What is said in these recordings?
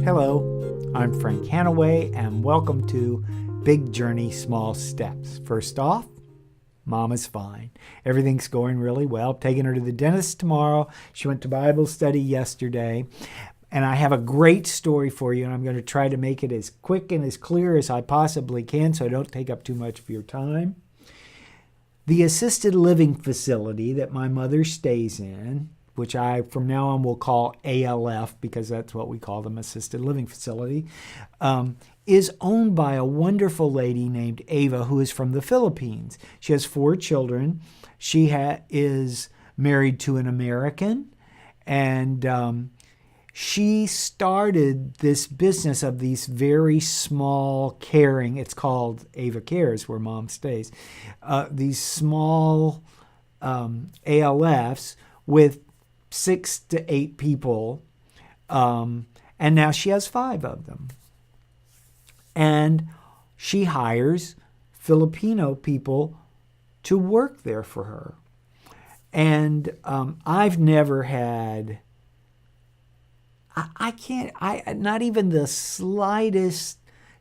Hello, I'm Frank Hanaway, and welcome to Big Journey, Small Steps. First off, Mom is fine. Everything's going really well. Taking her to the dentist tomorrow. She went to Bible study yesterday. And I have a great story for you, and I'm going to try to make it as quick and as clear as I possibly can so I don't take up too much of your time. The assisted living facility that my mother stays in, which I from now on will call ALF because that's what we call them, assisted living facility, is owned by a wonderful lady named Ava who is from the Philippines. She has 4 children. She is married to an American, and she started this business of these very small caring, it's called Ava Cares where Mom stays, these small ALFs with 6 to 8 people, and now she has 5 of them. And she hires Filipino people to work there for her. And I've never had, not even the slightest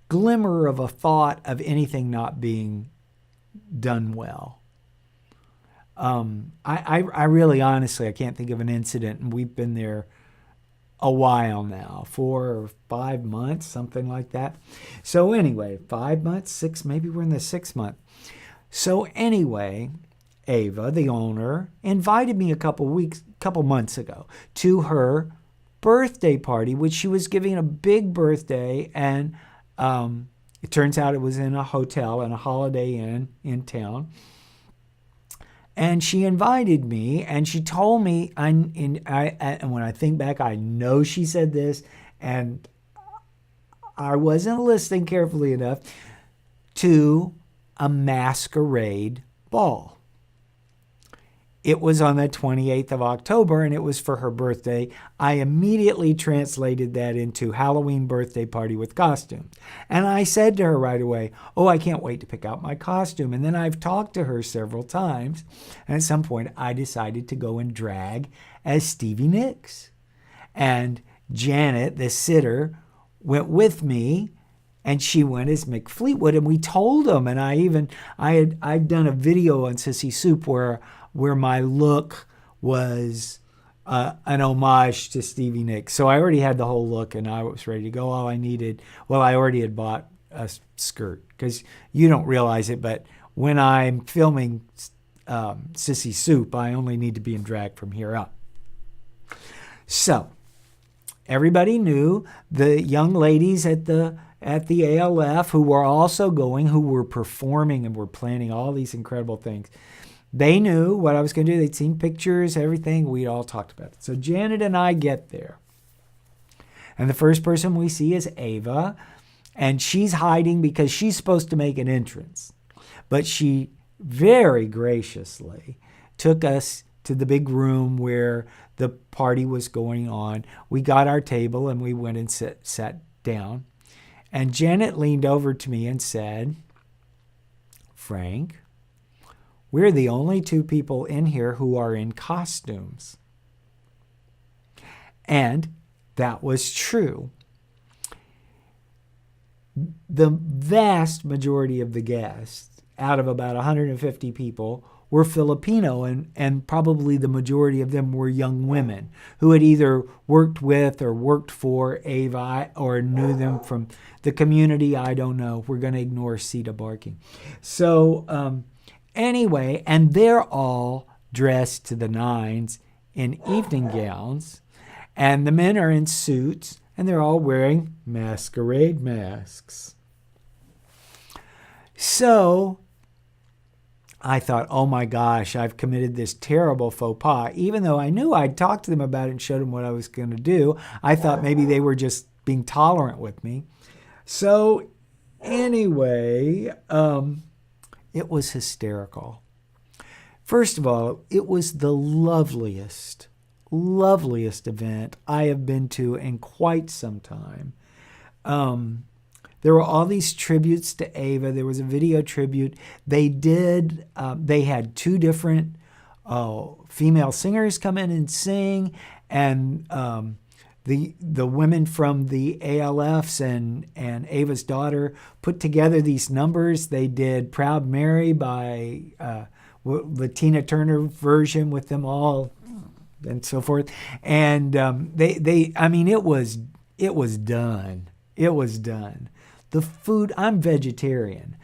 glimmer of a thought of anything not being done well. I really honestly, I can't think of an incident, and we've been there a while now, 4 or 5 months, something like that. So anyway, 5 months, 6, maybe we're in the 6th month. So anyway, Ava, the owner, invited me a couple months ago to her birthday party, which she was giving a big birthday, and it turns out it was in a hotel in a Holiday Inn in town. And she invited me, and she told me, and when I think back, I know she said this, and I wasn't listening carefully enough, to a masquerade ball. It was on the 28th of October, and it was for her birthday. I immediately translated that into Halloween birthday party with costumes. And I said to her right away, oh, I can't wait to pick out my costume. And then I've talked to her several times. And at some point, I decided to go and drag as Stevie Nicks. And Janet, the sitter, went with me, and she went as Mick Fleetwood. And we told them, and I'd done a video on Sissy Soup where my look was an homage to Stevie Nicks. So I already had the whole look, and I was ready to go. All I needed, I already had bought a skirt, because you don't realize it, but when I'm filming Sissy Soup, I only need to be in drag from here up. So everybody knew the young ladies at the ALF who were also going, who were performing and were planning all these incredible things. They knew what I was going to do. They'd seen pictures, everything. We'd all talked about it. So Janet and I get there. And the first person we see is Ava. And she's hiding because she's supposed to make an entrance. But she very graciously took us to the big room where the party was going on. We got our table and we went and sat down. And Janet leaned over to me and said, Frank, we're the only 2 people in here who are in costumes. And that was true. The vast majority of the guests, out of about 150 people, were Filipino, and probably the majority of them were young women who had either worked with or worked for Ava or knew them from the community. I don't know. We're going to ignore Sita barking. So, anyway, and they're all dressed to the nines in evening gowns, and the men are in suits, and they're all wearing masquerade masks. So I thought, oh my gosh, I've committed this terrible faux pas. Even though I knew I'd talked to them about it and showed them what I was going to do, I thought maybe they were just being tolerant with me. So anyway, it was hysterical. First of all, it was the loveliest event I have been to in quite some time. There were all these tributes to Ava. There was a video tribute. They had 2 different female singers come in and sing, and the women from the ALFs and Ava's daughter put together these numbers. They did Proud Mary by the Tina Turner version with them all and so forth. And it was done. It was done. The food, I'm vegetarian.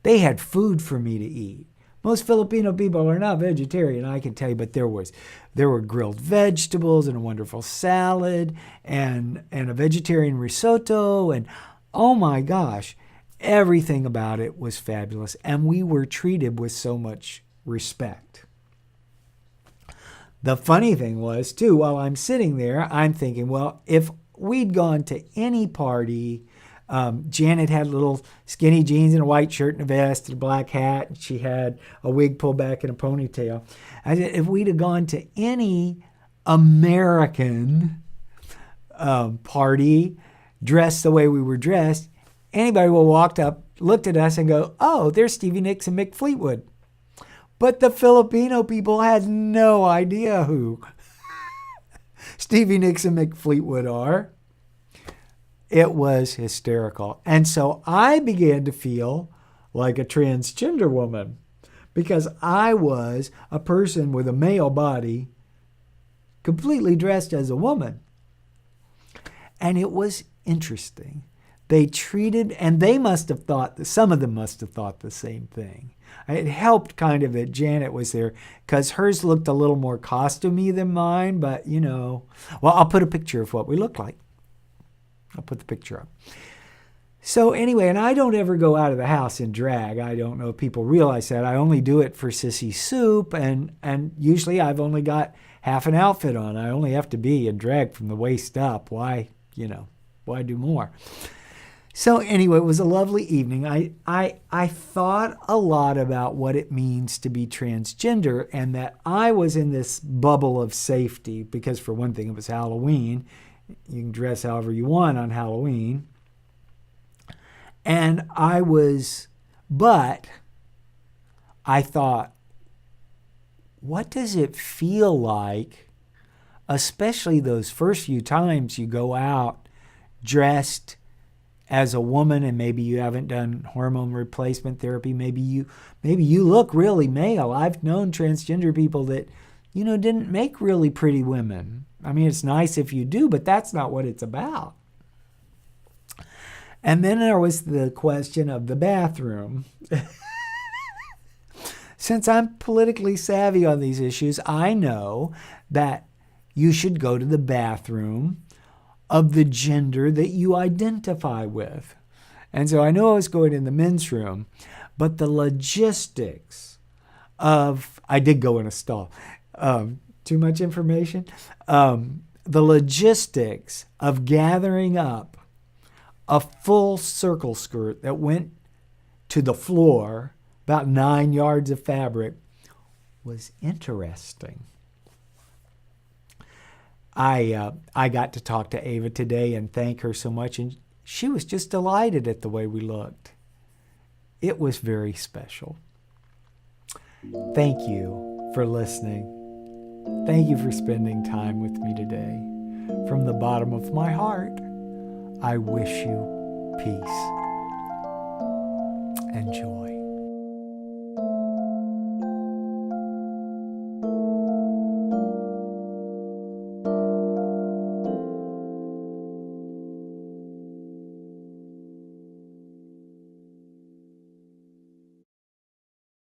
They had food for me to eat. Most Filipino people are not vegetarian, I can tell you, but there were grilled vegetables and a wonderful salad and a vegetarian risotto, and oh my gosh, everything about it was fabulous, and we were treated with so much respect. The funny thing was, too, while I'm sitting there, I'm thinking, well, if we'd gone to any party, Janet had little skinny jeans and a white shirt and a vest and a black hat, and she had a wig pulled back and a ponytail. I said, if we'd have gone to any American party dressed the way we were dressed, anybody would have walked up, looked at us and go, oh, there's Stevie Nicks and Mick Fleetwood. But the Filipino people had no idea who Stevie Nicks and Mick Fleetwood are. It was hysterical. And so I began to feel like a transgender woman because I was a person with a male body completely dressed as a woman. And it was interesting. They treated, and they must have thought, some of them must have thought the same thing. It helped kind of that Janet was there because hers looked a little more costumey than mine, but well, I'll put a picture of what we looked like. I'll put the picture up. So anyway, and I don't ever go out of the house in drag. I don't know if people realize that. I only do it for Sissy Soup, and usually I've only got half an outfit on. I only have to be in drag from the waist up. Why do more? So anyway, it was a lovely evening. I thought a lot about what it means to be transgender and that I was in this bubble of safety because, for one thing, it was Halloween. You can dress however you want on Halloween. And but I thought, what does it feel like, especially those first few times you go out dressed as a woman and maybe you haven't done hormone replacement therapy, maybe you look really male. I've known transgender people that, didn't make really pretty women. I mean, it's nice if you do, but that's not what it's about. And then there was the question of the bathroom. Since I'm politically savvy on these issues, I know that you should go to the bathroom of the gender that you identify with. And so I know I was going in the men's room, but the logistics I did go in a stall. Too much information? The logistics of gathering up a full circle skirt that went to the floor, about 9 yards of fabric, was interesting. I got to talk to Ava today and thank her so much, and she was just delighted at the way we looked. It was very special. Thank you for listening. Thank you for spending time with me today. From the bottom of my heart, I wish you peace and joy.